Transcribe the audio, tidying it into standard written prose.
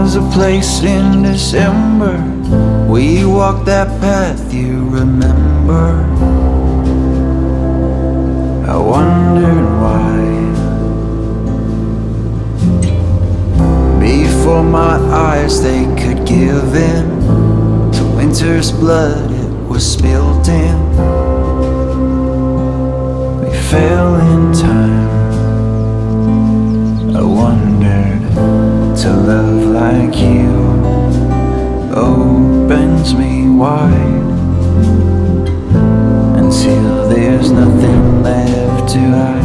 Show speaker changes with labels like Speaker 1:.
Speaker 1: was a place in December. We walked that path, you remember. I wondered why. Before my eyes they could give in to winter's blood, it was spilled in. We fell in time. I wondered to love like you opens me wide until there's nothing left to hide.